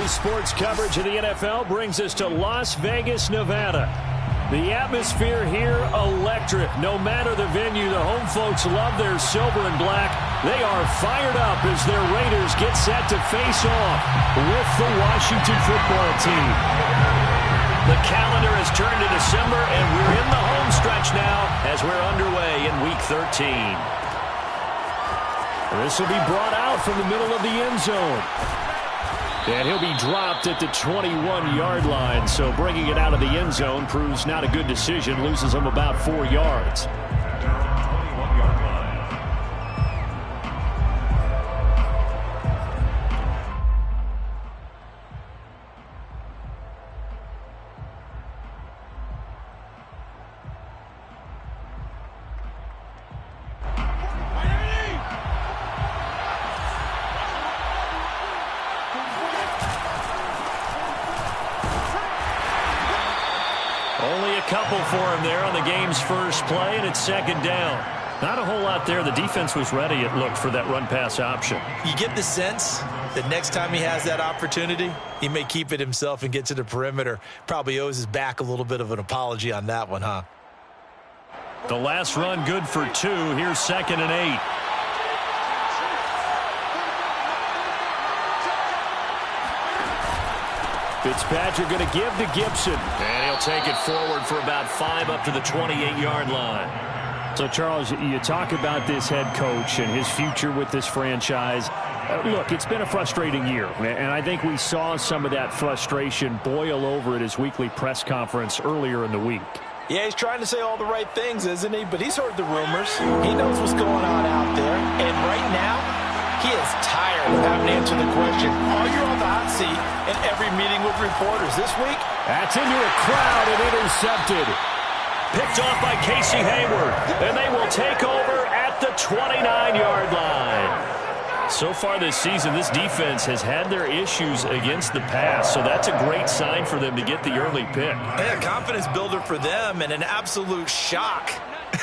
Today's sports coverage of the NFL brings us to Las Vegas, Nevada. The atmosphere here, electric. No matter the venue, the home folks love their silver and black. They are fired up as their Raiders get set to face off with the Washington football team. The calendar has turned to December, and we're in the home stretch now as we're underway in Week 13. This will be brought out from the middle of the end zone. And he'll be dropped at the 21-yard line. So bringing it out of the end zone proves not a good decision. Loses him about 4 yards. Only a couple for him there on the game's first play, and it's second down. Not a whole lot there. The defense was ready, it looked, for that run-pass option. You get the sense that next time he has that opportunity, he may keep it himself and get to the perimeter. Probably owes his back a little bit of an apology on that one, huh? The last run good for 2. Here's 2nd and 8. Fitzpatrick going to give to Gibson. And he'll take it forward for about 5 up to the 28-yard line. So, Charles, you talk about this head coach and his future with this franchise. Look, it's been a frustrating year, and I think we saw some of that frustration boil over at his weekly press conference earlier in the week. Yeah, he's trying to say all the right things, isn't he? But he's heard the rumors. He knows what's going on out there. And right now, he is tired of having to answer the question, are you on the hot seat in every meeting with reporters this week? That's into a crowd and intercepted. Picked off by Casey Hayward. And they will take over at the 29-yard line. So far this season, this defense has had their issues against the pass, so that's a great sign for them to get the early pick. Yeah, confidence builder for them and an absolute shock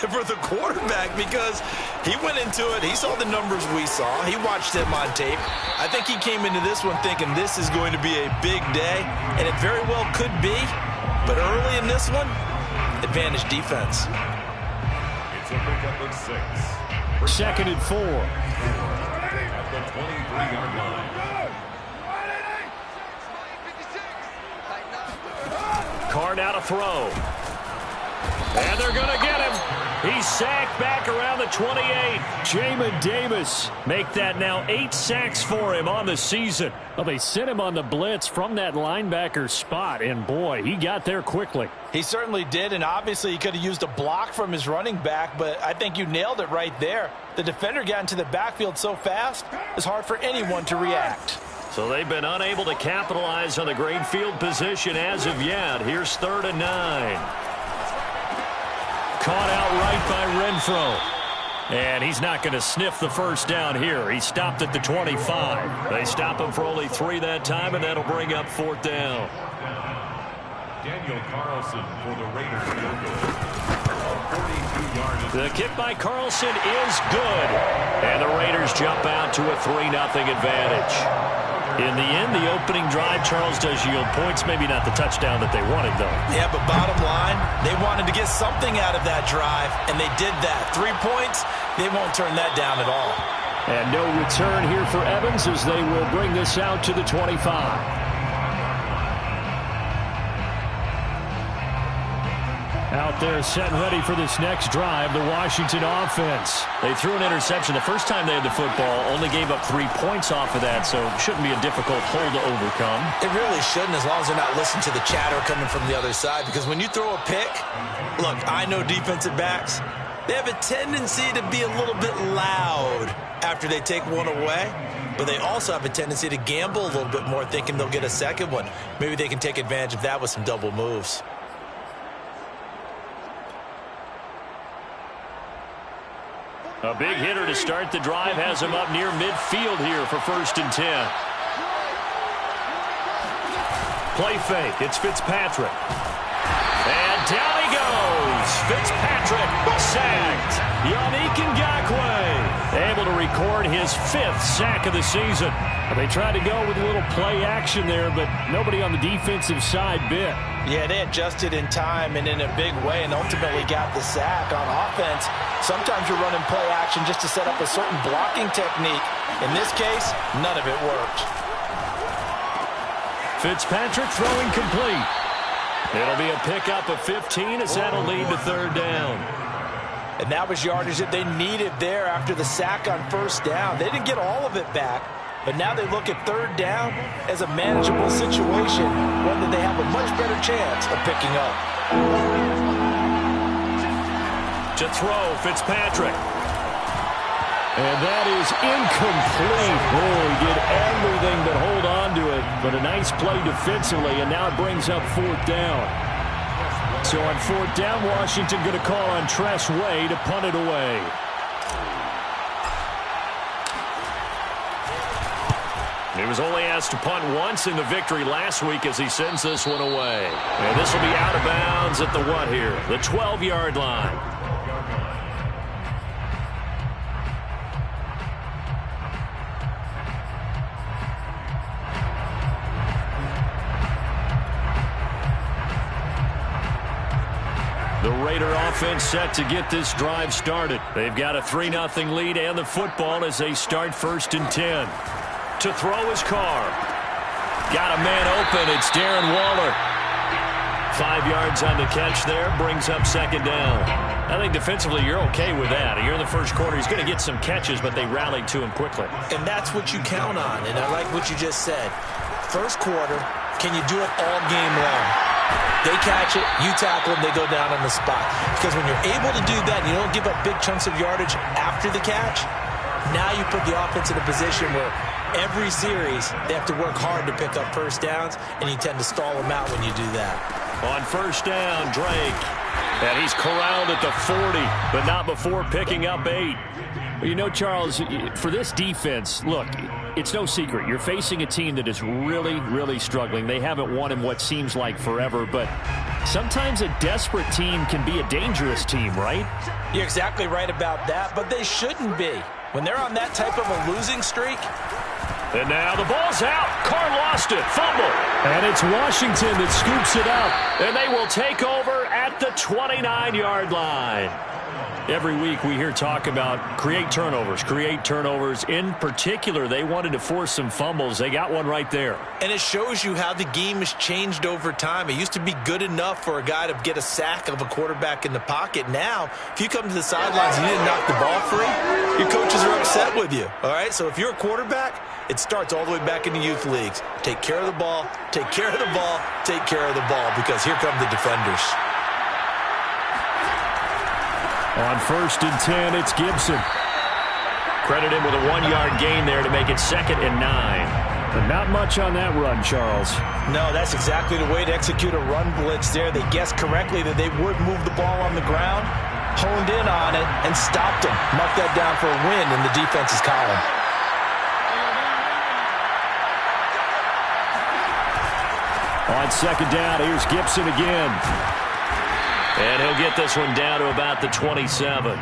for the quarterback because he went into it. He saw the numbers we saw. He watched them on tape. I think he came into this one thinking this is going to be a big day, and it very well could be. But early in this one, advantage defense. It's a pickup of 6. 2nd and 4. At the 23-yard line. Carr now to throw. And they're going to get him. He's sacked back around the 28. Jamin Davis make that now 8 sacks for him on the season. Well, they sent him on the blitz from that linebacker spot, and boy, he got there quickly. He certainly did, and obviously he could have used a block from his running back, but I think you nailed it right there. The defender got into the backfield so fast, it's hard for anyone to react. So they've been unable to capitalize on the great field position as of yet. Here's 3rd and 9. Caught out right by Renfro. And he's not going to sniff the first down here. He stopped at the 25. They stop him for only 3 that time, and that'll bring up 4th down. Daniel Carlson for the Raiders field goal. 42-yard. The kick by Carlson is good. And the Raiders jump out to a 3-0 advantage. In the end, the opening drive, Charles, does yield points. Maybe not the touchdown that they wanted, though. Yeah, but bottom line, they wanted to get something out of that drive, and they did that. 3 points, they won't turn that down at all. And no return here for Evans as they will bring this out to the 25. Out there set and ready for this next drive, the Washington offense. They threw an interception the first time they had the football, only gave up 3 points off of that, so it shouldn't be a difficult hole to overcome. It really shouldn't, as long as they're not listening to the chatter coming from the other side, because when you throw a pick, look, I know defensive backs, they have a tendency to be a little bit loud after they take one away, but they also have a tendency to gamble a little bit more, thinking they'll get a second one. Maybe they can take advantage of that with some double moves. A big hitter to start the drive has him up near midfield here for 1st and 10. Play fake. It's Fitzpatrick. And down he goes. Fitzpatrick sacked. Yannick Ngakoue able to record his 5th sack of the season. They tried to go with a little play action there, but nobody on the defensive side bit. Yeah, they adjusted in time and in a big way and ultimately got the sack. On offense, sometimes you're running play action just to set up a certain blocking technique. In this case, none of it worked. Fitzpatrick throwing complete. It'll be a pickup of 15 as that'll lead to 3rd down. And that was yardage that they needed there after the sack on 1st down. They didn't get all of it back, but now they look at 3rd down as a manageable situation, one that they have a much better chance of picking up. To throw, Fitzpatrick. And that is incomplete. Oh, he did everything but hold on to it, but a nice play defensively, and now it brings up 4th down. So on 4th down, Washington going to call on Tress Way to punt it away. He was only asked to punt once in the victory last week as he sends this one away. And this will be out of bounds at the what here? The 12-yard line. The Raider offense set to get this drive started. They've got a 3-0 lead and the football as they start 1st and 10. To throw his car. Got a man open. It's Darren Waller. 5 yards on the catch there. Brings up 2nd down. I think defensively you're okay with that. You're in the 1st quarter. He's going to get some catches, but they rallied to him quickly. And that's what you count on. And I like what you just said. 1st quarter, can you do it all game long? They catch it, you tackle them, they go down on the spot. Because when you're able to do that and you don't give up big chunks of yardage after the catch, now you put the offense in a position where every series they have to work hard to pick up 1st downs, and you tend to stall them out when you do that. On 1st down, Drake. And he's corralled at the 40, but not before picking up 8. You know, Charles, for this defense, look, it's no secret. You're facing a team that is really, really struggling. They haven't won in what seems like forever, but sometimes a desperate team can be a dangerous team, right? You're exactly right about that, but they shouldn't be. When they're on that type of a losing streak. And now the ball's out. Carr lost it. Fumble. And it's Washington that scoops it up. And they will take over at the 29-yard line. Every week we hear talk about create turnovers. In particular, they wanted to force some fumbles. They got one right there. And it shows you how the game has changed over time. It used to be good enough for a guy to get a sack of a quarterback in the pocket. Now, if you come to the sidelines and you didn't knock the ball free, your coaches are upset with you. All right? So if you're a quarterback, it starts all the way back in the youth leagues. Take care of the ball, take care of the ball, take care of the ball, because here come the defenders. On 1st and 10, it's Gibson. Credit him with a 1-yard gain there to make it 2nd and 9. But not much on that run, Charles. No, that's exactly the way to execute a run blitz there. They guessed correctly that they would move the ball on the ground, honed in on it, and stopped them. Mark that down for a win in the defense's column. On 2nd down, here's Gibson again. And he'll get this one down to about the 27.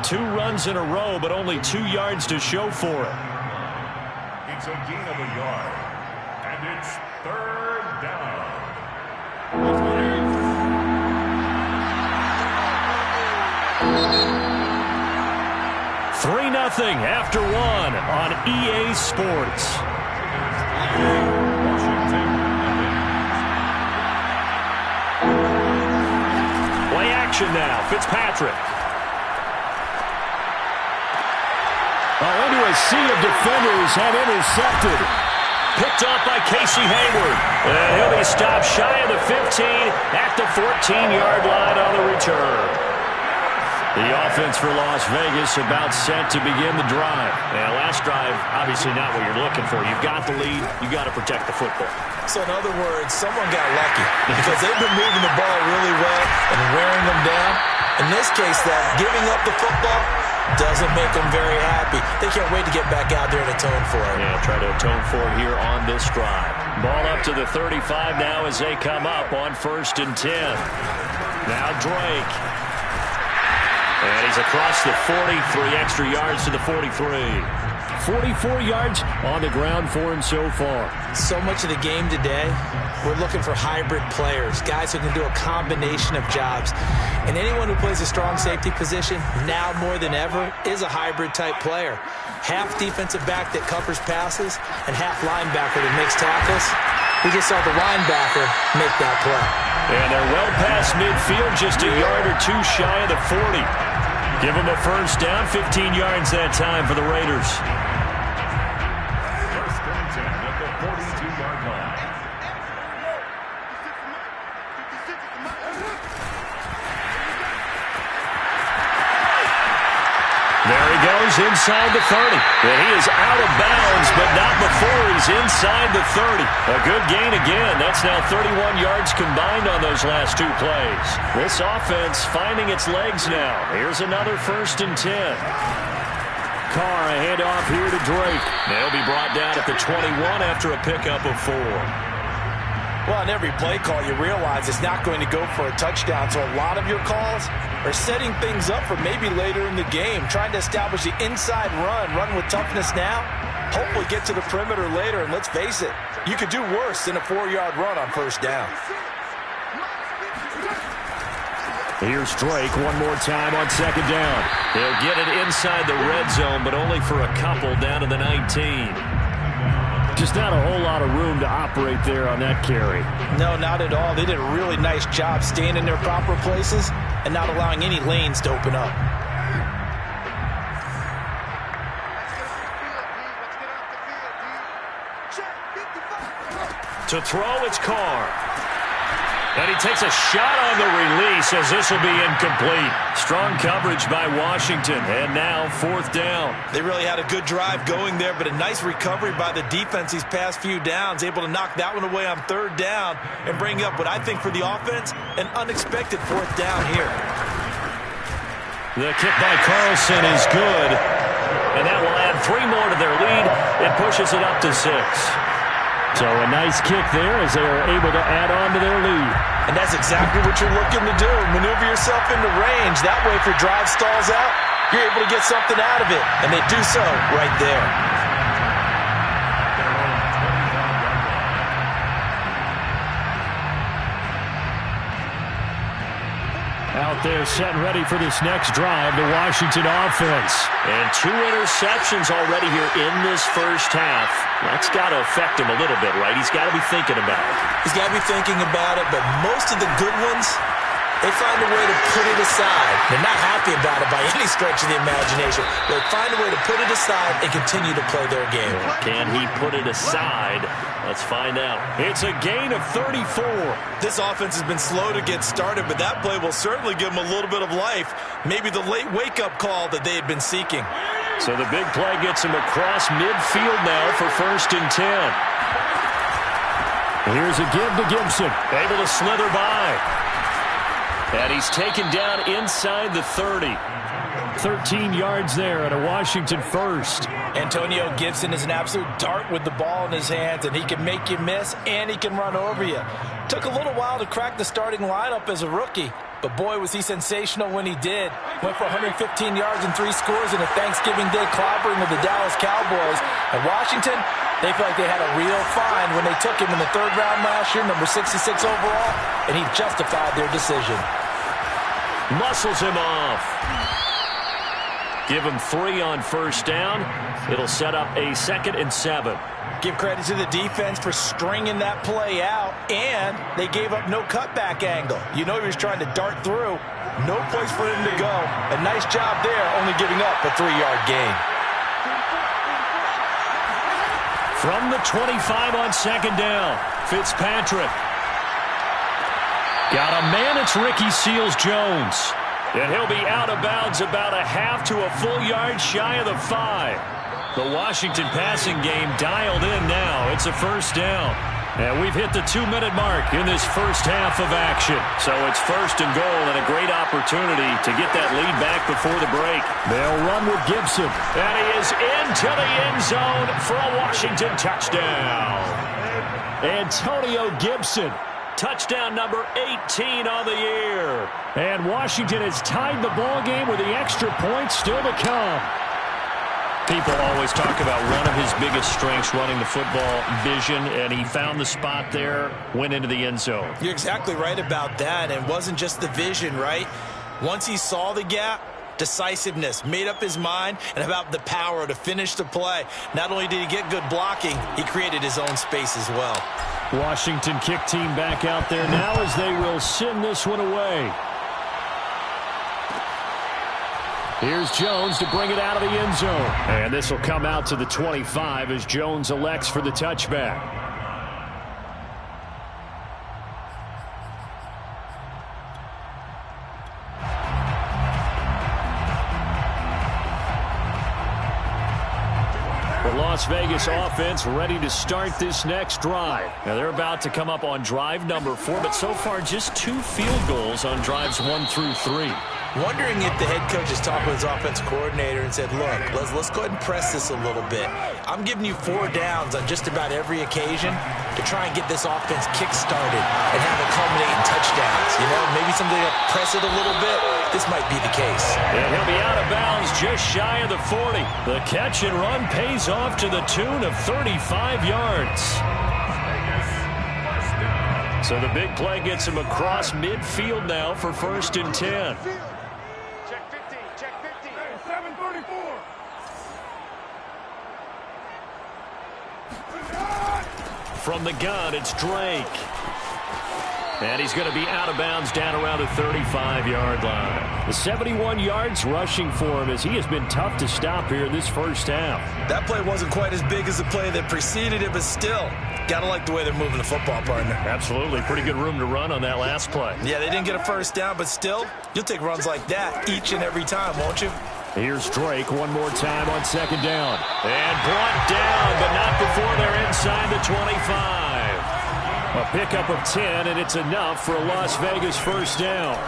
2 runs in a row, but only 2 yards to show for it. It's a gain of a yard, and it's 3rd down. 3-0 after 1 on EA Sports. Now, Fitzpatrick. Into a sea of defenders and intercepted. Picked up by Casey Hayward. And he'll be stopped shy of the 15 at the 14-yard line on the return. The offense for Las Vegas about set to begin the drive. Now, last drive, obviously not what you're looking for. You've got the lead. You've got to protect the football. So, in other words, someone got lucky because they've been moving the ball really well and wearing them down. In this case, that giving up the football doesn't make them very happy. They can't wait to get back out there and atone for it. Yeah, try to atone for it here on this drive. Ball up to the 35 now as they come up on 1st and 10. Now Drake. And he's across the 40, 3 extra yards to the 43. 44 yards on the ground for him so far. So much of the game today, we're looking for hybrid players, guys who can do a combination of jobs. And anyone who plays a strong safety position, now more than ever, is a hybrid type player. Half defensive back that covers passes and half linebacker that makes tackles. We just saw the linebacker make that play. And they're well past midfield, just a yard or two shy of the 40. Give them a first down, 15 yards that time for the Raiders. First and 10 at the 42-yard line. There he goes inside the 30. And he is out of bounds, but not before he's inside the 30. A good gain again. That's now 31 yards combined on those last 2 plays. This offense finding its legs now. Here's another first and 10. Carr, a handoff here to Drake. They'll be brought down at the 21 after a pickup of 4. Well, in every play call, you realize it's not going to go for a touchdown. So a lot of your calls are setting things up for maybe later in the game, trying to establish the inside run with toughness now, hopefully get to the perimeter later. And let's face it, you could do worse than a 4-yard run on first down. Here's Drake one more time on second down. He'll get it inside the red zone, but only for a couple down to the 19. Just not a whole lot of room to operate there on that carry. No, not at all. They did a really nice job staying in their proper places and not allowing any lanes to open up. To throw, it's Carr. And he takes a shot on the release as this will be incomplete. Strong coverage by Washington, and now 4th down. They really had a good drive going there, but a nice recovery by the defense these past few downs, able to knock that one away on 3rd down and bring up what I think for the offense, an unexpected 4th down here. The kick by Carlson is good, and that will add 3 more to their lead. It pushes it up to 6. So a nice kick there as they are able to add on to their lead. And that's exactly what you're looking to do. Maneuver yourself into range. That way, if your drive stalls out, you're able to get something out of it. And they do so right there. Out there set and ready for this next drive, the Washington offense. And 2 interceptions already here in this first half. That's got to affect him a little bit, right? He's got to be thinking about it. He's got to be thinking about it, but most of the good ones, they find a way to put it aside. They're not happy about it by any stretch of the imagination. They find a way to put it aside and continue to play their game. Can he put it aside? Let's find out. It's a gain of 34. This offense has been slow to get started, but that play will certainly give them a little bit of life. Maybe the late wake-up call that they had been seeking. So the big play gets him across midfield now for 1st and 10. Here's a give to Gibson. Able to slither by. And he's taken down inside the 30. 13 yards there at a Washington first. Antonio Gibson is an absolute dart with the ball in his hands, and he can make you miss, and he can run over you. Took a little while to crack the starting lineup as a rookie, but boy, was he sensational when he did. Went for 115 yards and 3 scores in a Thanksgiving Day clobbering of the Dallas Cowboys. And Washington, they feel like they had a real find when they took him in the 3rd round last year, number 66 overall, and he justified their decision. Muscles him off. Give him 3 on first down. It'll set up a 2nd and 7. Give credit to the defense for stringing that play out, and they gave up no cutback angle. You know he was trying to dart through. No place for him to go. A nice job there, only giving up a 3-yard gain. From the 25 on second down, Fitzpatrick. Got a man, it's Ricky Seals-Jones. And he'll be out of bounds about a half to a full yard shy of the 5. The Washington passing game dialed in now. It's a first down. And we've hit the 2-minute mark in this first half of action. So it's 1st and goal and a great opportunity to get that lead back before the break. They'll run with Gibson. And he is into the end zone for a Washington touchdown. Antonio Gibson touchdown number 18 on the year. And Washington has tied the ball game with the extra point still to come. People always talk about one of his biggest strengths running the football, vision, and he found the spot there, went into the end zone. You're exactly right about that, and it wasn't just the vision, right? Once he saw the gap, decisiveness, made up his mind, and about the power to finish the play. Not only did he get good blocking, he created his own space as well. Washington kick team back out there now as they will send this one away. Here's Jones to bring it out of the end zone. And this will come out to the 25 as Jones elects for the touchback. The Las Vegas offense ready to start this next drive. Now they're about to come up on drive number 4, but so far just 2 field goals on drives 1 through 3. Wondering if the head coach has talked with his offensive coordinator and said, look, let's go ahead and press this a little bit. I'm giving you 4 downs on just about every occasion to try and get this offense kick-started and have it culminate in touchdowns. You know, maybe something to press it a little bit. This might be the case. And he'll be out of bounds just shy of the 40. The catch and run pays off to the tune of 35 yards. So the big play gets him across midfield now for 1st and 10. Check 50, check 50. 734. From the gun, it's Drake. And he's going to be out of bounds down around the 35-yard line. The 71 yards rushing for him as he has been tough to stop here in this first half. That play wasn't quite as big as the play that preceded it, but still, got to like the way they're moving the football, partner. Absolutely. Pretty good room to run on that last play. Yeah, they didn't get a first down, but still, you'll take runs like that each and every time, won't you? Here's Drake one more time on 2nd down. And brought down, but not before they're inside the 25. A pickup of 10, and it's enough for a Las Vegas first down.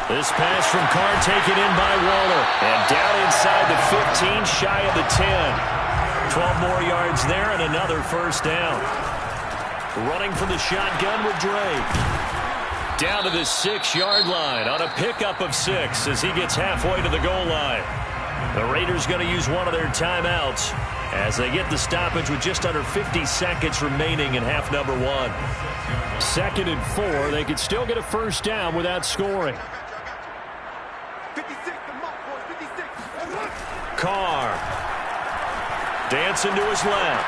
This pass from Carr taken in by Waller. And down inside the 15, shy of the 10. 12 more yards there and another first down. Running from the shotgun with Drake. Down to the 6-yard line on a pickup of 6 as he gets halfway to the goal line. The Raiders going to use one of their timeouts as they get the stoppage with just under 50 seconds remaining in half number 1. 2nd and 4. They could still get a first down without scoring. 56, the mark, boys, 56. Carr. Dancing to his left.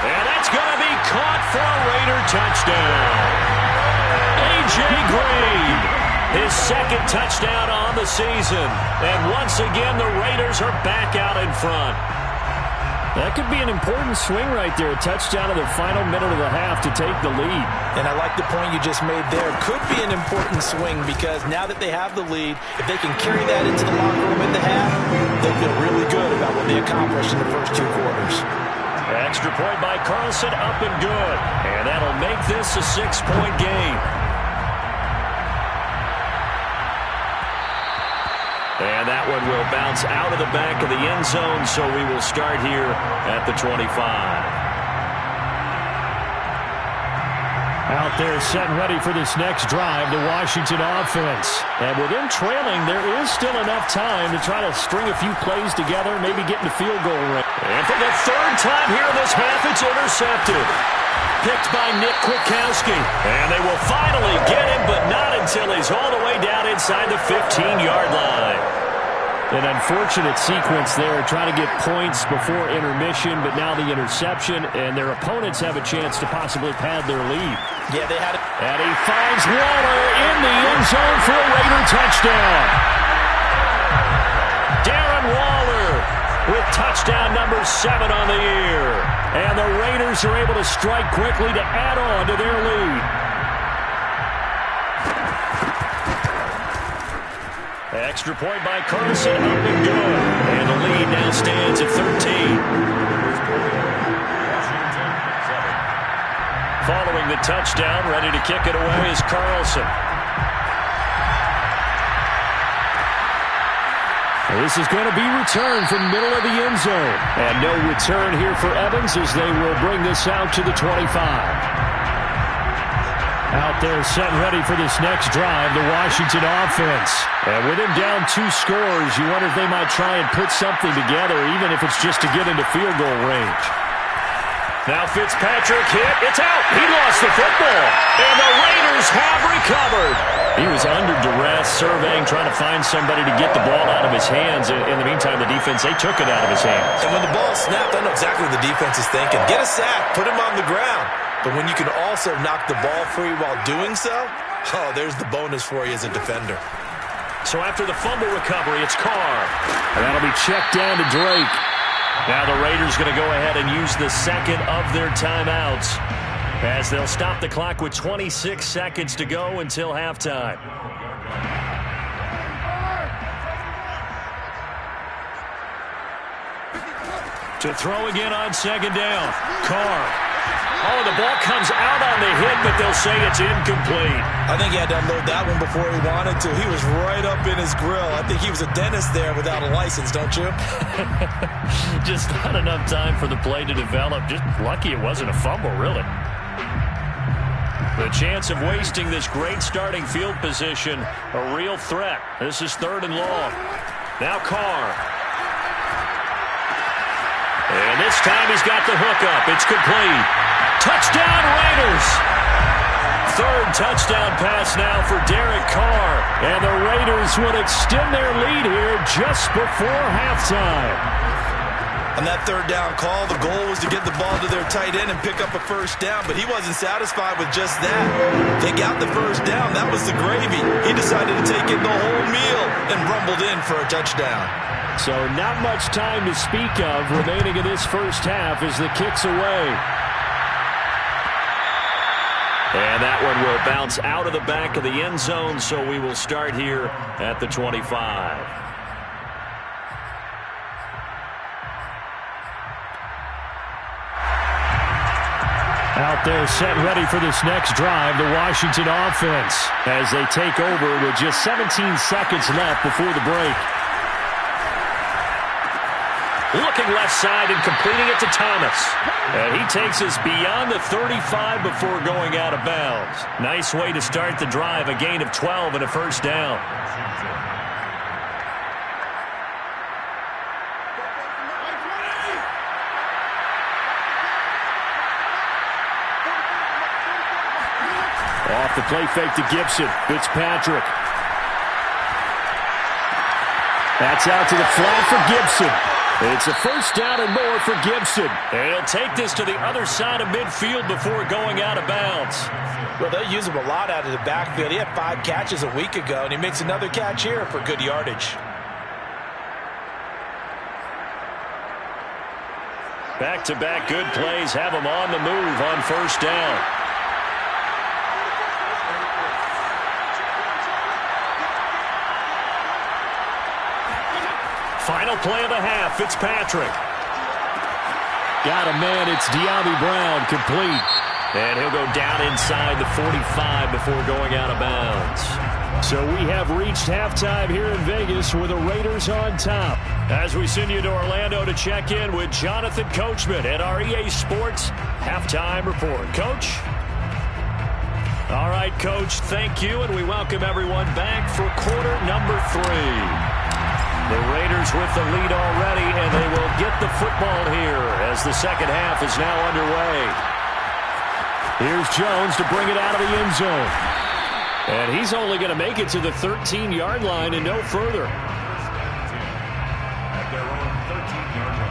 And that's going to be caught for a Raider touchdown. A.J. Green, his 2nd touchdown on the season. And once again, the Raiders are back out in front. That could be an important swing right there. A touchdown in the final minute of the half to take the lead. And I like the point you just made there. Could be an important swing because now that they have the lead, if they can carry that into the locker room at the half, they'll feel really good about what they accomplished in the first 2 quarters. Extra point by Carlson, up and good. And that'll make this a 6-point game. And that one will bounce out of the back of the end zone, so we will start here at the 25. Out there set and ready for this next drive, the Washington offense. And with them trailing, there is still enough time to try to string a few plays together, maybe get in the field goal range. And for the 3rd time here in this half, it's intercepted. Picked by Nick Kwiatkowski. And they will finally get him, but not until he's all the way down inside the 15-yard line. An unfortunate sequence there, trying to get points before intermission, but now the interception, and their opponents have a chance to possibly pad their lead. Yeah, they had it. And he finds Waller in the end zone for a Raider touchdown. Darren Waller with touchdown number 7 on the year. And the Raiders are able to strike quickly to add on to their lead. Extra point by Carlson, up and good. And the lead now stands at 13. Following the touchdown, ready to kick it away is Carlson. This is going to be returned from the middle of the end zone. And no return here for Evans as they will bring this out to the 25. Out there set ready for this next drive, the Washington offense. And with him down 2 scores, you wonder if they might try and put something together, even if it's just to get into field goal range. Now Fitzpatrick hit. It's out. He lost the football. And the Raiders have recovered. He was under duress, surveying, trying to find somebody to get the ball out of his hands. In the meantime, the defense, they took it out of his hands. And when the ball snapped, I know exactly what the defense is thinking. Get a sack. Put him on the ground. But when you can also knock the ball free while doing so, oh, there's the bonus for you as a defender. So after the fumble recovery, it's Carr. And that'll be checked down to Drake. Now the Raiders going to go ahead and use the second of their timeouts as they'll stop the clock with 26 seconds to go until halftime. To throw again on second down. Carr. Oh, the ball comes out on the hit, but they'll say it's incomplete. I think he had to unload that one before he wanted to. He was right up in his grill. I think he was a dentist there without a license, don't you? Just not enough time for the play to develop. Just lucky it wasn't a fumble, really. The chance of wasting this great starting field position, a real threat. This is 3rd and long. Now Carr. And this time he's got the hookup. It's complete. Touchdown, Raiders! 3rd touchdown pass now for Derek Carr. And the Raiders would extend their lead here just before halftime. On that 3rd down call, the goal was to get the ball to their tight end and pick up a 1st down, but he wasn't satisfied with just that. They got the 1st down. That was the gravy. He decided to take in the whole meal and rumbled in for a touchdown. So not much time to speak of remaining in this first half as the kick's away. And that one will bounce out of the back of the end zone, so we will start here at the 25. Out there set ready for this next drive, the Washington offense, as they take over with just 17 seconds left before the break. Looking left side and completing it to Thomas. And he takes us beyond the 35 before going out of bounds. Nice way to start the drive, a gain of 12 and a 1st down. Off the play fake to Gibson. Fitzpatrick. That's out to the flat for Gibson. It's a 1st down and more for Gibson. And he'll take this to the other side of midfield before going out of bounds. Well, they use him a lot out of the backfield. He had 5 catches a week ago, and he makes another catch here for good yardage. Back-to-back good plays have him on the move on 1st down. Final play of the half, Fitzpatrick. Got a man, it's De'Ami Brown, complete. And he'll go down inside the 45 before going out of bounds. So we have reached halftime here in Vegas with the Raiders on top. As we send you to Orlando to check in with Jonathan Coachman at our EA Sports Halftime Report. Coach? All right, Coach, thank you, and we welcome everyone back for quarter number 3. The Raiders with the lead already, and they will get the football here as the second half is now underway. Here's Jones to bring it out of the end zone. And he's only going to make it to the 13-yard line and no further. At their own 13-yard line.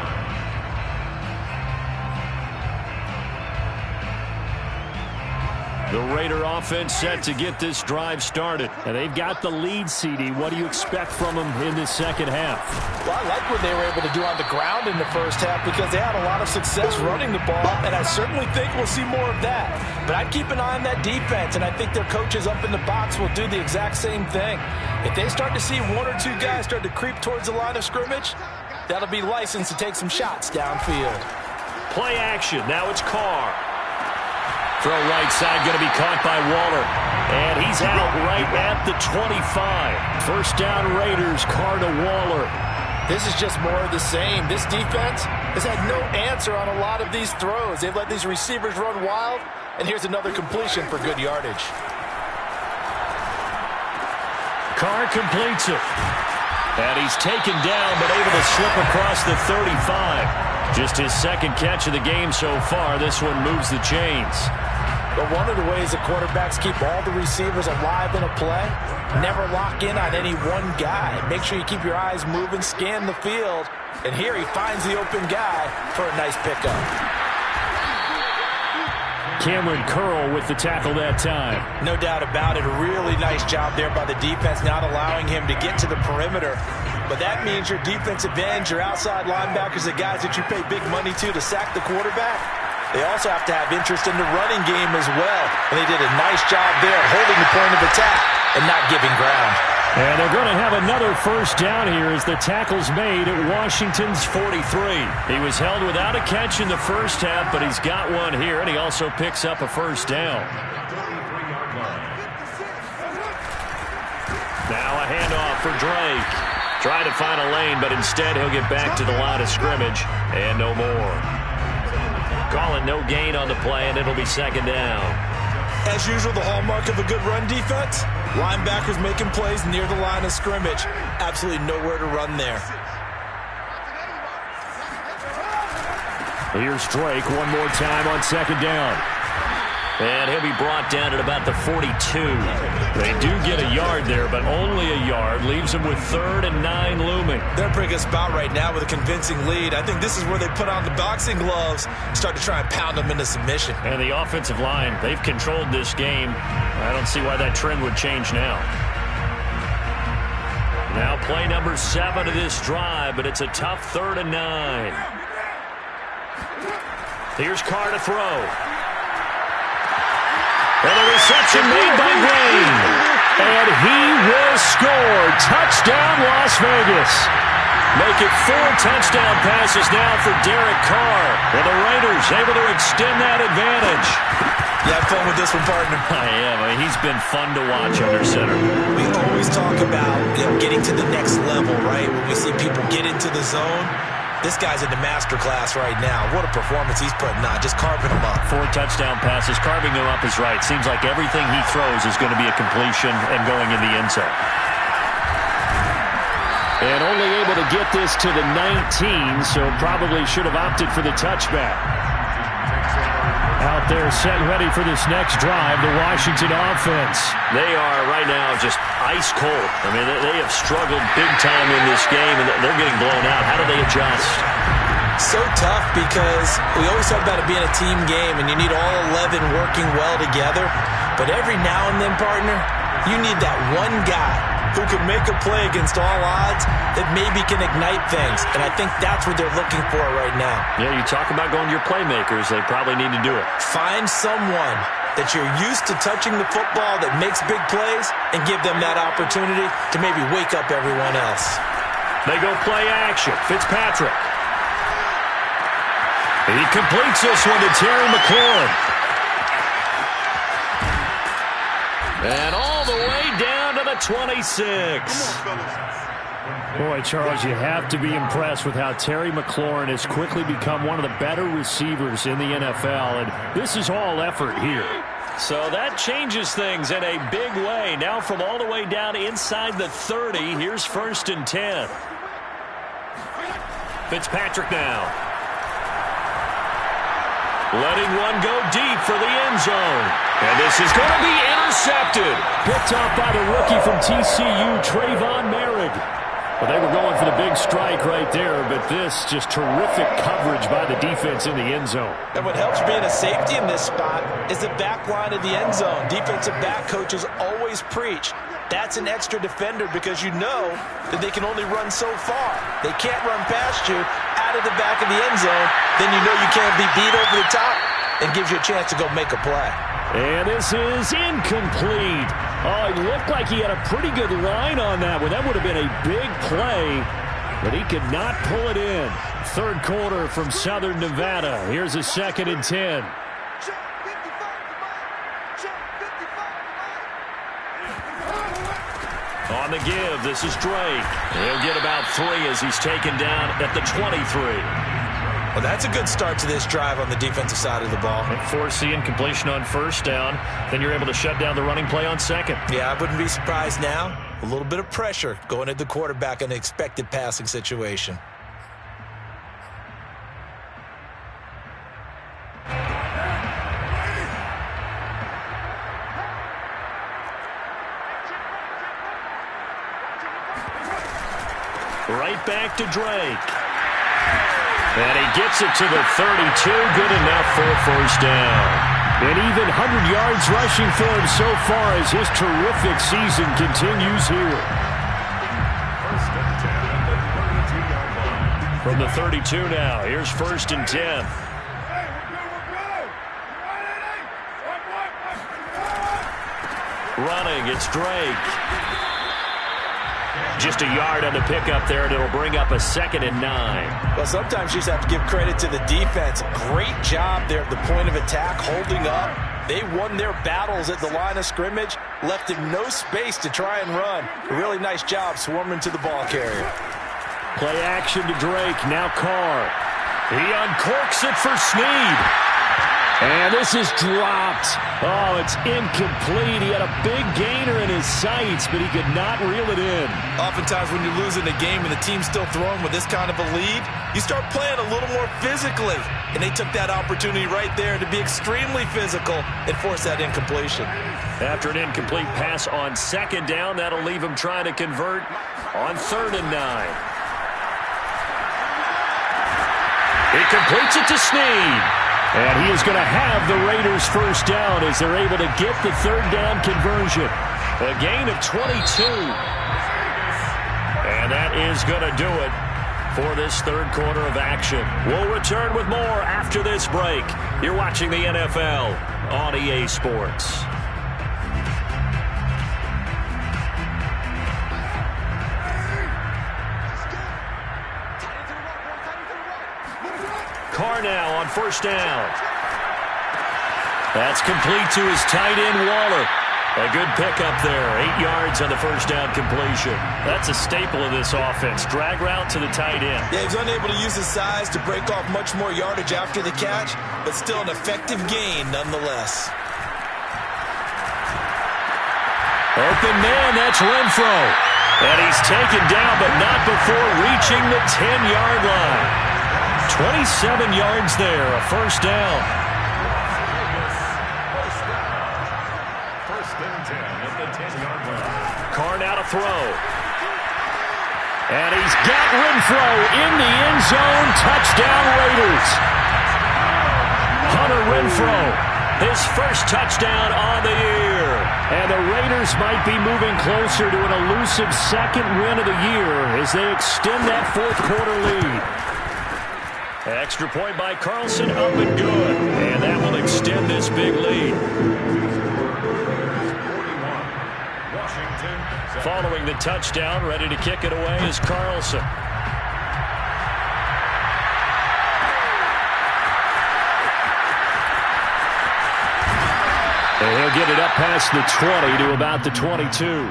The Raider offense set to get this drive started. And they've got the lead, CD. What do you expect from them in this second half? Well, I like what they were able to do on the ground in the first half because they had a lot of success running the ball, and I certainly think we'll see more of that. But I'd keep an eye on that defense, and I think their coaches up in the box will do the exact same thing. If they start to see 1 or 2 guys start to creep towards the line of scrimmage, that'll be licensed to take some shots downfield. Play action. Now it's Carr. Throw right side, going to be caught by Waller. And he's out right at the 25. 1st down Raiders, Carr to Waller. This is just more of the same. This defense has had no answer on a lot of these throws. They've let these receivers run wild, and here's another completion for good yardage. Carr completes it. And he's taken down, but able to slip across the 35. Just his second catch of the game so far. This one moves the chains. But one of the ways the quarterbacks keep all the receivers alive in a play, never lock in on any one guy. Make sure you keep your eyes moving, scan the field, and here he finds the open guy for a nice pickup. Cameron Curl with the tackle that time. No doubt about it. A really nice job there by the defense, not allowing him to get to the perimeter. But that means your defensive ends, your outside linebackers, the guys that you pay big money to sack the quarterback, they also have to have interest in the running game as well. And they did a nice job there holding the point of attack and not giving ground. And they're going to have another first down here as the tackle's made at Washington's 43. He was held without a catch in the first half, but he's got one here, and he also picks up a first down. Now a handoff for Drake. Trying to find a lane, but instead he'll get back to the line of scrimmage, and no more. Calling no gain on the play, and it'll be second down. As usual, the hallmark of a good run defense, linebackers making plays near the line of scrimmage. Absolutely nowhere to run there. Here's Drake one more time on second down. And he'll be brought down at about the 42. They do get a yard there, but only a yard. Leaves them with 3rd and 9 looming. They're in a pretty good spot right now with a convincing lead. I think this is where they put on the boxing gloves, start to try and pound them into submission. And the offensive line, they've controlled this game. I don't see why that trend would change now. Now play number 7 of this drive, but it's a tough 3rd and 9. Here's Carr to throw. And the reception made by Green. And he will score. Touchdown, Las Vegas. Make it 4 touchdown passes now for Derek Carr. And the Raiders able to extend that advantage. You have fun with this one, partner. I am. I mean, he's been fun to watch under center. We always talk about getting to the next level, right? When we see people get into the zone. This guy's in the master class right now. What a performance he's putting on, just carving them up. 4 touchdown passes, carving them up is right. Seems like everything he throws is going to be a completion and going in the end zone. And only able to get this to the 19, so probably should have opted for the touchback. Out there set ready for this next drive, the Washington offense. They are right now just ice cold. I mean, they have struggled big time in this game, and they're getting blown out. How do they adjust? So tough because we always talk about it being a team game, and you need all 11 working well together. But every now and then, partner, you need that one guy who can make a play against all odds that maybe can ignite things. And I think that's what they're looking for right now. Yeah, you talk about going to your playmakers. They probably need to do it. Find someone that you're used to touching the football that makes big plays and give them that opportunity to maybe wake up everyone else. They go play action. Fitzpatrick. He completes this one to Terry McLaurin. And all the way down to the 26. Boy, Charles, you have to be impressed with how Terry McLaurin has quickly become one of the better receivers in the NFL, and this is all effort here. So that changes things in a big way. Now from all the way down inside the 30, here's 1st and 10. Fitzpatrick now. Letting one go deep for the end zone. And this is going to be intercepted. Picked off by the rookie from TCU, Trayvon Merrick. Well, they were going for the big strike right there, but this just terrific coverage by the defense in the end zone. And what helps being a safety in this spot is the back line of the end zone. Defensive back coaches always preach. That's an extra defender because you know that they can only run so far. They can't run past you out of the back of the end zone. Then you know you can't be beat over the top and gives you a chance to go make a play. And this is incomplete. Oh, it looked like he had a pretty good line on that one. That would have been a big play, but he could not pull it in. 3rd quarter from Southern Nevada. Here's a 2nd and 10. On the give, this is Drake. He'll get about 3 as he's taken down at the 23. Well, that's a good start to this drive on the defensive side of the ball. Force the incompletion on first down. Then you're able to shut down the running play on second. Yeah, I wouldn't be surprised now. A little bit of pressure going at the quarterback in an expected passing situation. Right back to Drake. And he gets it to the 32. Good enough for a first down. And even 100 yards rushing for him so far as his terrific season continues here. First and 10 at the 32-yard line. From the 32 now, here's first and 10. Running, it's Drake. Just a yard on the pickup there, and it'll bring up a 2nd and 9. Well, sometimes you just have to give credit to the defense. Great job there at the point of attack, holding up. They won their battles at the line of scrimmage, left him no space to try and run. A really nice job swarming to the ball carrier. Play action to Drake, now Carr. He uncorks it for Snead. And this is dropped. Oh, it's incomplete. He had a big gainer in his sights, but he could not reel it in. Oftentimes when you're losing a game and the team's still throwing with this kind of a lead, you start playing a little more physically. And they took that opportunity right there to be extremely physical and force that incompletion. After an incomplete pass on second down, that'll leave him trying to convert on 3rd and 9. He completes it to Snead. And he is going to have the Raiders first down as they're able to get the 3rd down conversion. A gain of 22. And that is going to do it for this 3rd quarter of action. We'll return with more after this break. You're watching the NFL on EA Sports. Carr now on first down. That's complete to his tight end, Waller. A good pickup there. 8 yards on the first down completion. That's a staple of this offense. Drag route to the tight end. Yeah, he's unable to use his size to break off much more yardage after the catch, but still an effective gain nonetheless. Open man, that's Renfro. And he's taken down, but not before reaching the 10-yard line. 27 yards there, a first down. First and 10 at the 10-yard line. Carr now to throw. And he's got Renfro in the end zone. Touchdown Raiders. Hunter Renfro, his first touchdown on the year. And the Raiders might be moving closer to an elusive 2nd win of the year as they extend that 4th quarter lead. Extra point by Carlson, up and good. And that will extend this big lead. 41, Washington. Following the touchdown, ready to kick it away is Carlson. And he'll get it up past the 20 to about the 22.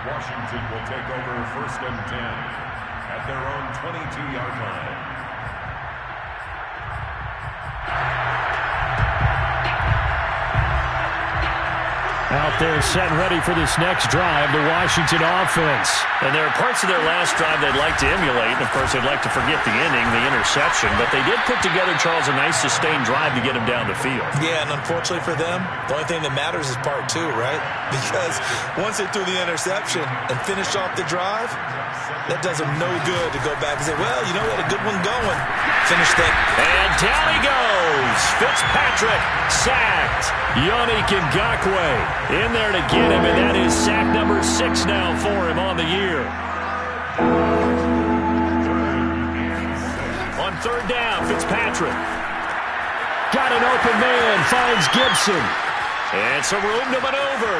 Washington will take over first and 10 at their own 22-yard line. Out there set and ready for this next drive, the Washington offense. And there are parts of their last drive they'd like to emulate. And, of course, they'd like to forget the inning, the interception. But they did put together, Charles, a nice sustained drive to get him down the field. Yeah, and unfortunately for them, the only thing that matters is part 2, right? Because once they threw the interception and finished off the drive, that does them no good to go back and say, well, you know, we had a good one going. Finish that. And down he goes. Fitzpatrick sacked. Yannick Ngakoue in there to get him, and that is sack number 6 now for him on the year. On 3rd down, Fitzpatrick. Got an open man, finds Gibson. And some room to maneuver.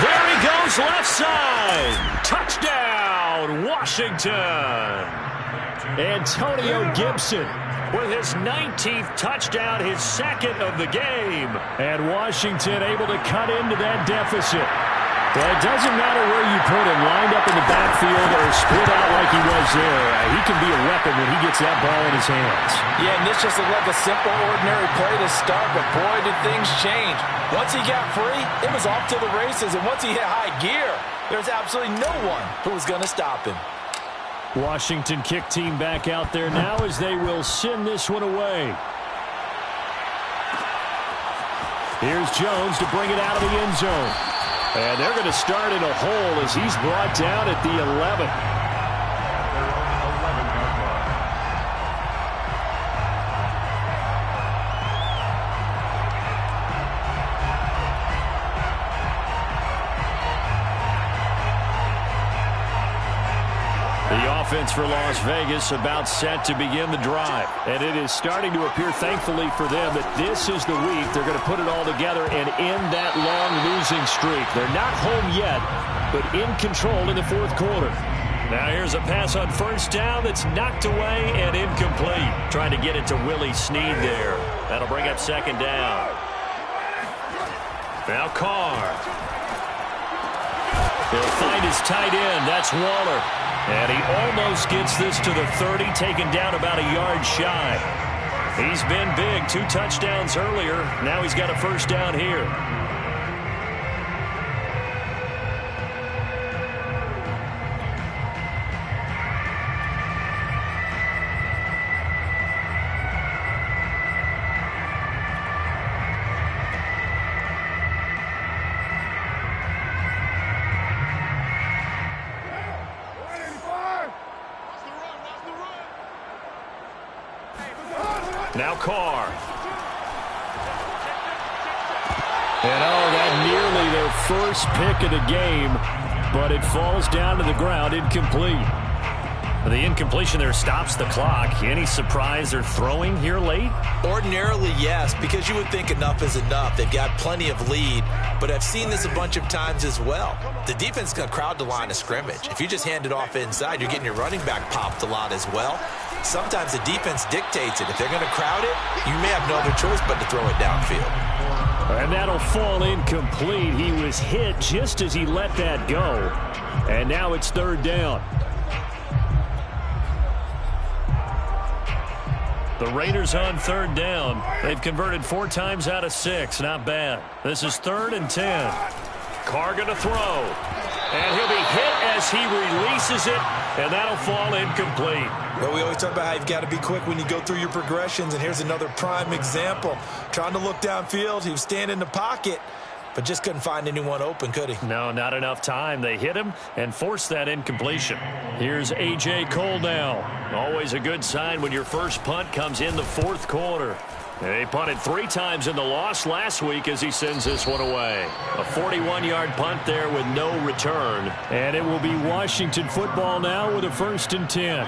There he goes, left side. Touchdown, Washington. Antonio Gibson with his 19th touchdown, his second of the game. And Washington able to cut into that deficit. Well, it doesn't matter where you put him, lined up in the backfield or split out like he was there. He can be a weapon when he gets that ball in his hands. Yeah, and this just looked like a simple, ordinary play to start, but boy, did things change. Once he got free, it was off to the races, and once he hit high gear, there's absolutely no one who was going to stop him. Washington kick team back out there now as they will send this one away. Here's Jones to bring it out of the end zone. And they're going to start in a hole as he's brought down at the 11. Offense for Las Vegas about set to begin the drive. And it is starting to appear, thankfully for them, that this is the week they're going to put it all together and end that long losing streak. They're not home yet, but in control in the fourth quarter. Now here's a pass on first down that's knocked away and incomplete. Trying to get it to Willie Snead there. That'll bring up second down. Now Carr. He'll find his tight end. That's Waller. And he almost gets this to the 30, taken down about a yard shy. He's been big, 2 touchdowns earlier. Now he's got a first down here. Now Carr. And that nearly their first pick of the game, but it falls down to the ground, incomplete. The incompletion there stops the clock. Any surprise they're throwing here late? Ordinarily, yes, because you would think enough is enough. They've got plenty of lead, but I've seen this a bunch of times as well. The defense is going to crowd the line of scrimmage. If you just hand it off inside, you're getting your running back popped a lot as well. Sometimes the defense dictates it. If they're going to crowd it, you may have no other choice but to throw it downfield. And that'll fall incomplete. He was hit just as he let that go. And now it's third down. The Raiders on third down. They've converted 4 times out of 6. Not bad. This is 3rd and 10. Carr going to throw. And he'll be hit as he releases it. And that'll fall incomplete. Well, we always talk about how you've got to be quick when you go through your progressions. And here's another prime example. Trying to look downfield. He was standing in the pocket, but just couldn't find anyone open, could he? No, not enough time. They hit him and forced that incompletion. Here's A.J. Cole now. Always a good sign when your first punt comes in the fourth quarter. They punted 3 times in the loss last week as he sends this one away. A 41-yard punt there with no return. And it will be Washington football now with a 1st and 10.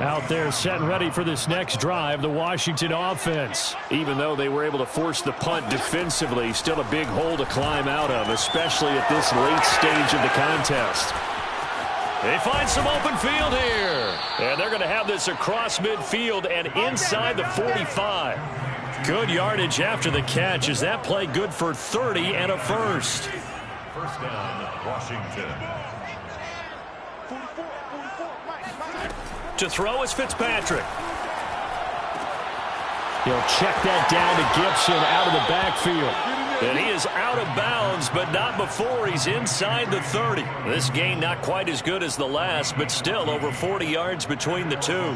Out there set and ready for this next drive, the Washington offense. Even though they were able to force the punt defensively, still a big hole to climb out of, especially at this late stage of the contest. They find some open field here. And they're going to have this across midfield and inside the 45. Good yardage after the catch. Is that play good for 30 and a first? First down, Washington. To throw is Fitzpatrick. He'll check that down to Gibson out of the backfield. And he is out of bounds, but not before he's inside the 30. This gain not quite as good as the last, but still over 40 yards between the two.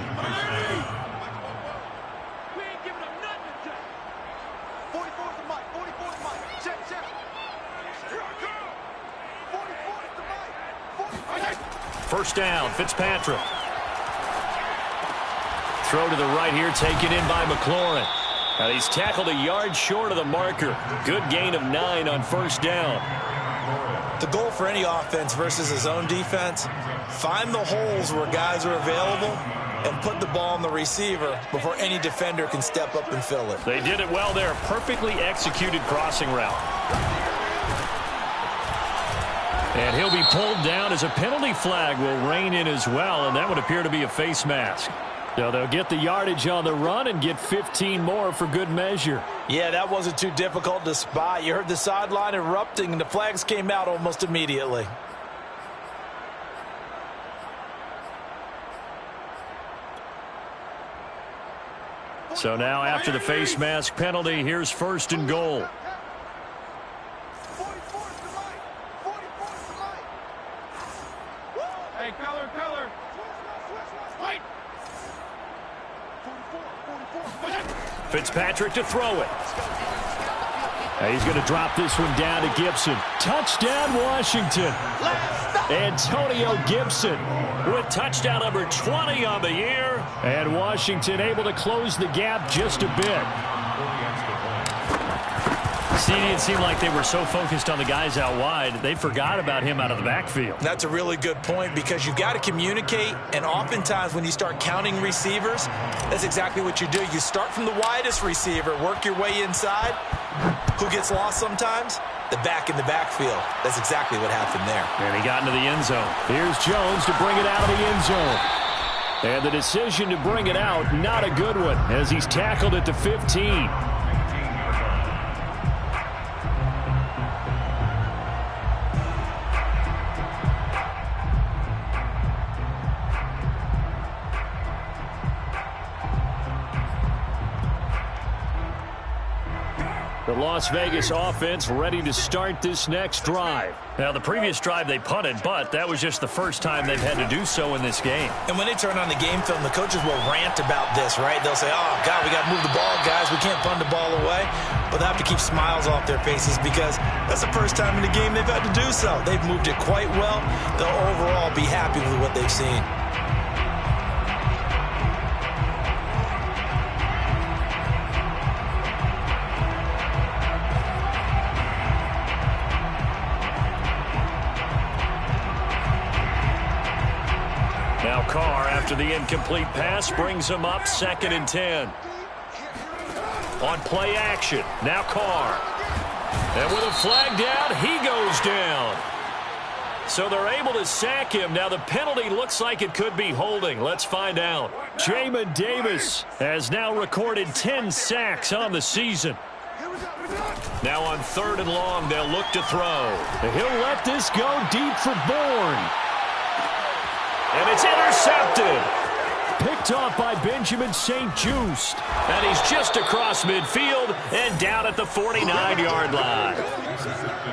First down, Fitzpatrick. Throw to the right here, taken in by McLaurin. And he's tackled a yard short of the marker. Good gain of 9 on first down. The goal for any offense versus his own defense, find the holes where guys are available and put the ball on the receiver before any defender can step up and fill it. They did it well there. Perfectly executed crossing route. And he'll be pulled down as a penalty flag will rein in as well, and that would appear to be a face mask. So they'll get the yardage on the run and get 15 more for good measure. Yeah, that wasn't too difficult to spot. You heard the sideline erupting, and the flags came out almost immediately. So now after the face mask penalty, here's 1st and goal. Hey, color. White. Fitzpatrick to throw it. He's going to drop this one down to Gibson. Touchdown, Washington. Antonio Gibson with touchdown number 20 on the year. And Washington able to close the gap just a bit. See, it seemed like they were so focused on the guys out wide, they forgot about him out of the backfield. That's a really good point because you've got to communicate, and oftentimes when you start counting receivers, that's exactly what you do. You start from the widest receiver, work your way inside. Who gets lost sometimes? The back in the backfield. That's exactly what happened there. And he got into the end zone. Here's Jones to bring it out of the end zone. And the decision to bring it out, not a good one, as he's tackled at the 15. The Las Vegas offense ready to start this next drive. Now, the previous drive they punted, but that was just the first time they've had to do so in this game. And when they turn on the game film, the coaches will rant about this, right? They'll say, oh, God, we got to move the ball, guys. We can't punt the ball away. But they have to keep smiles off their faces because that's the first time in the game they've had to do so. They've moved it quite well. They'll overall be happy with what they've seen. Now Carr, after the incomplete pass, brings him up 2nd and 10. On play action, now Carr. And with a flag down, he goes down. So they're able to sack him. Now the penalty looks like it could be holding. Let's find out. Jamin Davis has now recorded 10 sacks on the season. Now on 3rd and long, they'll look to throw. He'll let this go deep for Bourne. And it's intercepted. Picked off by Benjamin St-Juste. And he's just across midfield and down at the 49-yard line.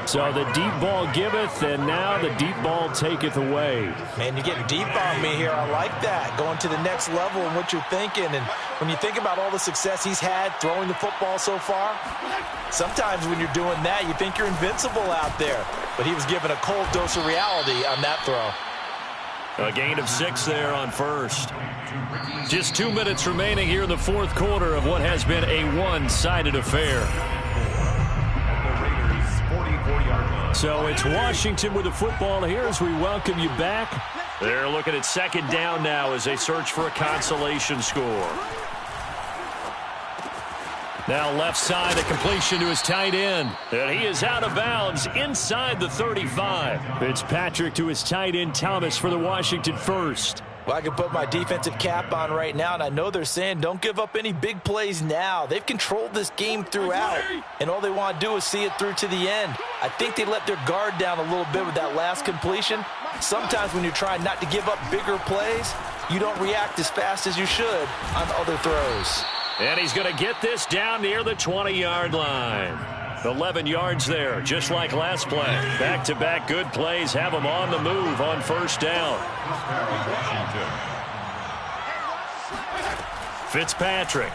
So the deep ball giveth, and now the deep ball taketh away. Man, you're getting deep on me here. I like that. Going to the next level and what you're thinking. And when you think about all the success he's had throwing the football so far, sometimes when you're doing that, you think you're invincible out there. But he was given a cold dose of reality on that throw. A gain of 6 there on 1st. Just 2 minutes remaining here in the 4th quarter of what has been a one-sided affair. So it's Washington with the football here as we welcome you back. They're looking at 2nd down now as they search for a consolation score. Now left side, a completion to his tight end. And he is out of bounds inside the 35. Fitzpatrick to his tight end, Thomas, for the Washington first. Well, I can put my defensive cap on right now, and I know they're saying don't give up any big plays now. They've controlled this game throughout, and all they want to do is see it through to the end. I think they let their guard down a little bit with that last completion. Sometimes when you're trying not to give up bigger plays, you don't react as fast as you should on other throws. And he's going to get this down near the 20-yard line. 11 yards there, just like last play. Back-to-back good plays have him on the move on 1st down. Fitzpatrick.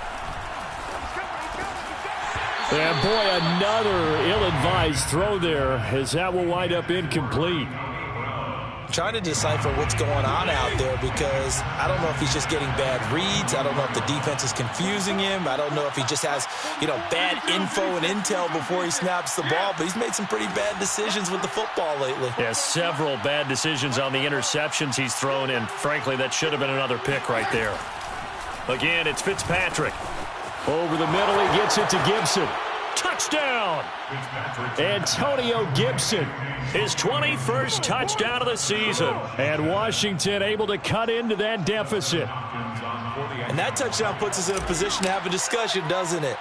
And boy, another ill-advised throw there, as that will wind up incomplete. Trying to decipher what's going on out there because I don't know if he's just getting bad reads. I don't know if the defense is confusing him. I don't know if he just has, bad info and intel before he snaps the ball. But he's made some pretty bad decisions with the football lately. Yeah, several bad decisions on the interceptions he's thrown, and frankly, that should have been another pick right there. Again, it's Fitzpatrick. Over the middle, he gets it to Gibson. touchdown. Antonio Gibson, his 21st touchdown of the season. And Washington able to cut into that deficit. And that touchdown puts us in a position to have a discussion, doesn't it?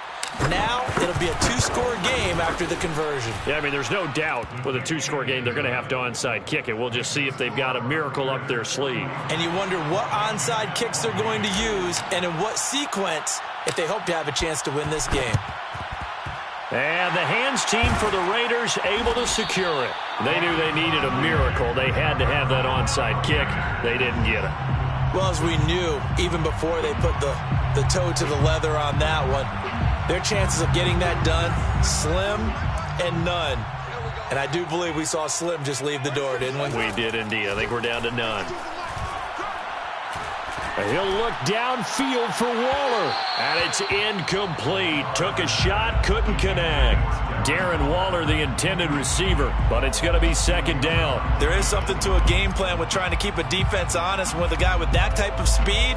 Now it'll be a two-score game after the conversion. Yeah, I mean, there's no doubt with a two-score game they're going to have to onside kick it. We'll just see if they've got a miracle up their sleeve. And you wonder what onside kicks they're going to use and in what sequence if they hope to have a chance to win this game. And the hands team for the Raiders able to secure it. They knew they needed a miracle. They had to have that onside kick. They didn't get it. Well, as we knew, even before they put the toe to the leather on that one, their chances of getting that done, slim and none. And I do believe we saw Slim just leave the door, didn't we? We did indeed. I think we're down to none. He'll look downfield for Waller. And it's incomplete. Took a shot, couldn't connect. Darren Waller, the intended receiver, but it's going to be second down. There is something to a game plan with trying to keep a defense honest. With a guy with that type of speed,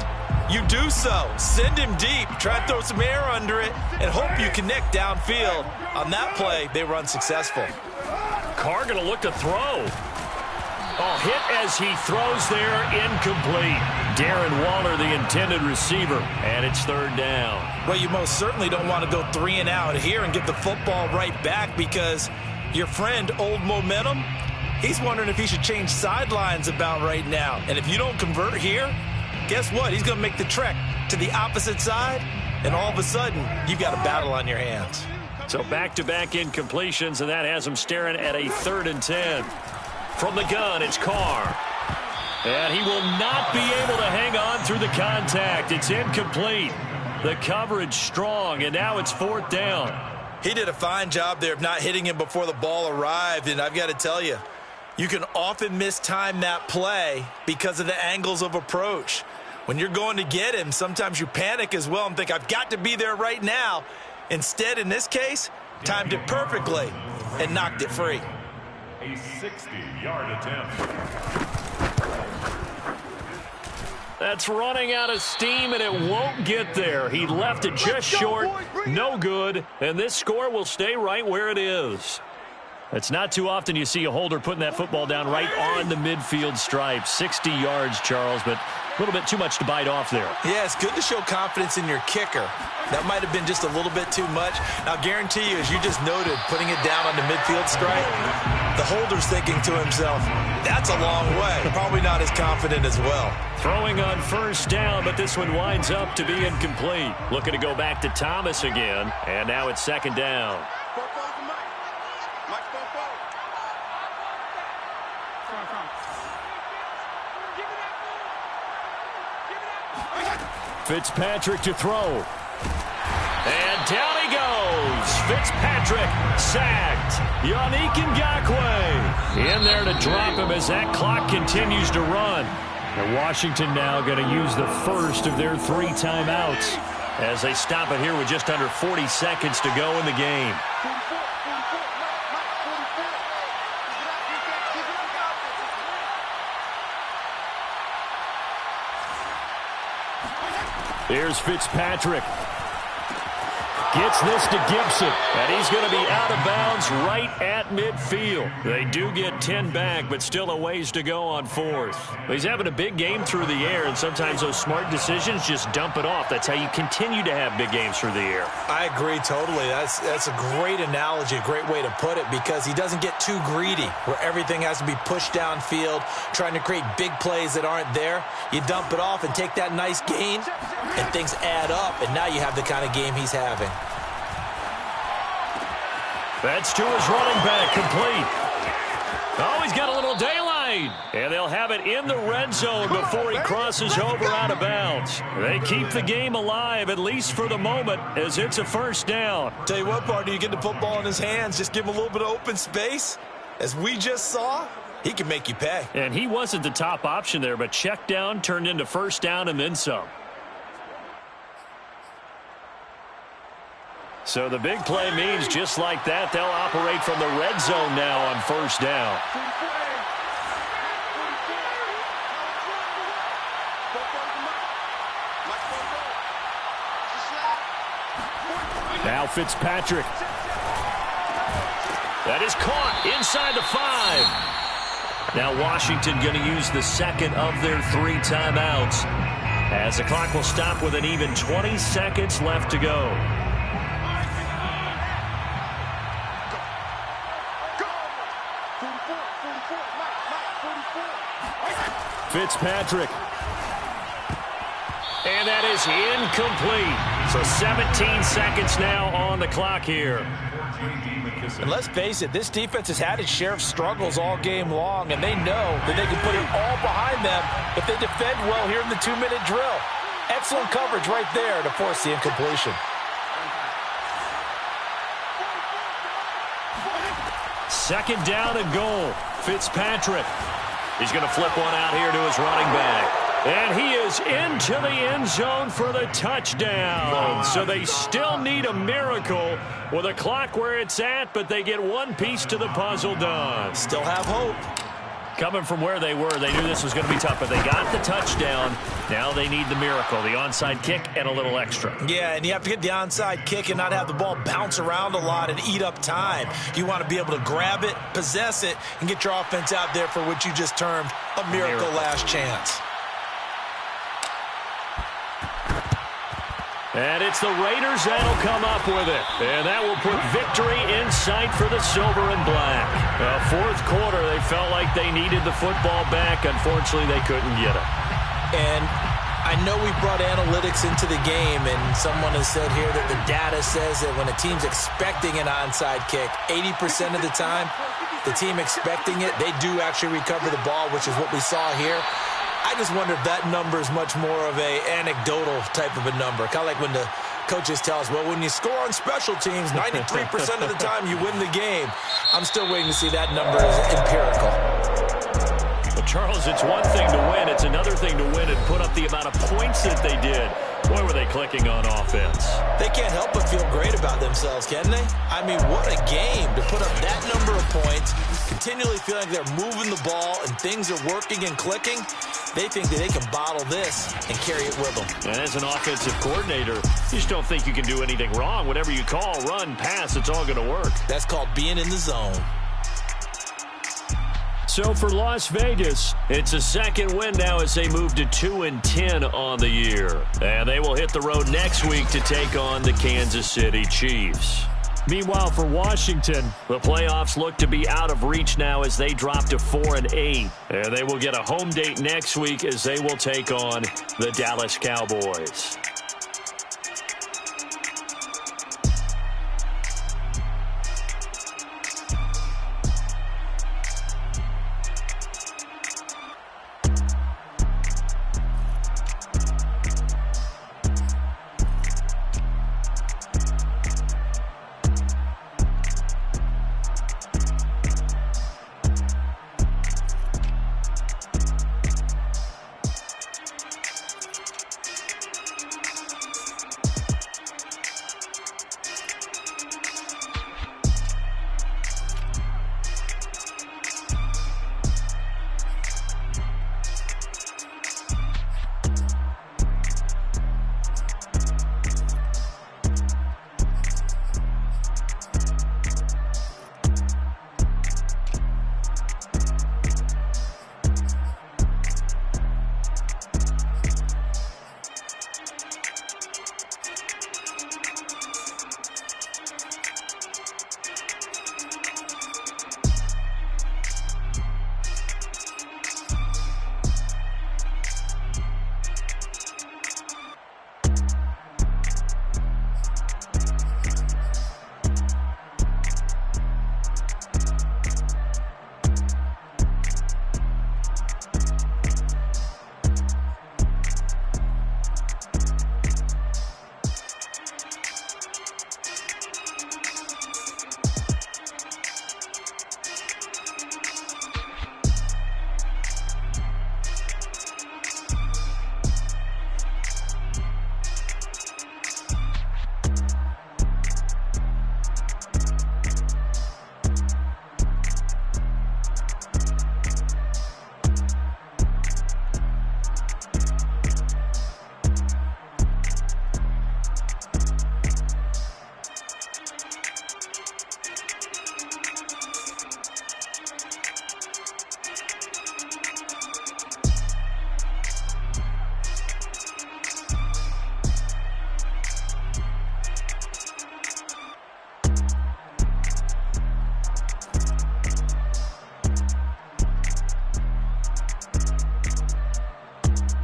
you do so. Send him deep. Try and throw some air under it and hope you connect downfield. On that play, they run successful. Carr going to look to throw. Oh, hit as he throws there, incomplete. Darren Waller, the intended receiver, and it's third down. Well, you most certainly don't want to go 3 and out here and get the football right back because your friend, Old Momentum, he's wondering if he should change sidelines about right now. And if you don't convert here, guess what? He's going to make the trek to the opposite side, and all of a sudden, you've got a battle on your hands. So back-to-back incompletions, and that has him staring at a 3rd and 10. From the gun, it's Carr. And he will not be able to hang on through the contact. It's incomplete. The coverage strong, and now it's 4th down. He did a fine job there of not hitting him before the ball arrived, and I've got to tell you, you can often mistime that play because of the angles of approach. When you're going to get him, sometimes you panic as well and think, I've got to be there right now. Instead, in this case, timed it perfectly and knocked it free. A 60-yard attempt. That's running out of steam, and it won't get there. He left it just short, no good, and this score will stay right where it is. It's not too often you see a holder putting that football down right on the midfield stripe. 60 yards, Charles, but a little bit too much to bite off there. Yeah, it's good to show confidence in your kicker. That might have been just a little bit too much. Now, I guarantee you, as you just noted, putting it down on the midfield stripe, the holder's thinking to himself, that's a long way. Probably not as confident as well. Throwing on 1st down, but this one winds up to be incomplete. Looking to go back to Thomas again, and now it's 2nd down. Fitzpatrick to throw. And down he goes. Fitzpatrick sacked. Yannick Ngakoue in there to drop him as that clock continues to run. And Washington now going to use the first of their 3 timeouts as they stop it here with just under 40 seconds to go in the game. Here's Fitzpatrick. Gets this to Gibson, and he's going to be out of bounds right at midfield. They do get 10 back, but still a ways to go on 4th. He's having a big game through the air, and sometimes those smart decisions just dump it off. That's how you continue to have big games through the air. I agree totally. That's a great analogy, a great way to put it, because he doesn't get too greedy where everything has to be pushed downfield, trying to create big plays that aren't there. You dump it off and take that nice gain, and things add up, and now you have the kind of game he's having. That's to his running back, complete. Oh, he's got a little daylight. And they'll have it in the red zone before he crosses over out of bounds. They keep the game alive, at least for the moment, as it's a 1st down. Tell you what, partner, you get the football in his hands, just give him a little bit of open space. As we just saw, he can make you pay. And he wasn't the top option there, but check down turned into 1st down and then some. So the big play means just like that, they'll operate from the red zone now on 1st down. Now Fitzpatrick That is caught inside the 5. Now Washington going to use the second of their 3 timeouts, as the clock will stop with an even 20 seconds left to go. Fitzpatrick. And that is incomplete. So 17 seconds now on the clock here. And let's face it, this defense has had its share of struggles all game long, and they know that they can put it all behind them if they defend well here in the 2-minute drill. Excellent coverage right there to force the incompletion. Second down and goal. Fitzpatrick. He's going to flip one out here to his running back. And he is into the end zone for the touchdown. So they still need a miracle with a clock where it's at, but they get one piece to the puzzle done. Still have hope. Coming from where they were, they knew this was going to be tough, but they got the touchdown. Now they need the miracle, the onside kick and a little extra. Yeah, and you have to get the onside kick and not have the ball bounce around a lot and eat up time. You want to be able to grab it, possess it, and get your offense out there for what you just termed a miracle last chance. And it's the Raiders that'll come up with it. And that will put victory in sight for the silver and black. Fourth quarter, they felt like they needed the football back. Unfortunately, they couldn't get it. And I know we brought analytics into the game, and someone has said here that the data says that when a team's expecting an onside kick, 80% of the time, the team expecting it, they do actually recover the ball, which is what we saw here. I just wonder if that number is much more of a anecdotal type of a number. Kind of like when the coaches tell us, well, when you score on special teams, 93% of the time you win the game. I'm still waiting to see that number as empirical. Well, Charles, it's one thing to win. It's another thing to win and put up the amount of points that they did. Boy, were they clicking on offense. They can't help but feel great about themselves, can they? I mean, what a game to put up that number of points, continually feeling like they're moving the ball and things are working and clicking. They think that they can bottle this and carry it with them. And as an offensive coordinator, you just don't think you can do anything wrong. Whatever you call, run, pass, it's all going to work. That's called being in the zone. So for Las Vegas, it's a second win now as they move to 2-10 on the year. And they will hit the road next week to take on the Kansas City Chiefs. Meanwhile, for Washington, the playoffs look to be out of reach now as they drop to 4-8. And they will get a home date next week as they will take on the Dallas Cowboys.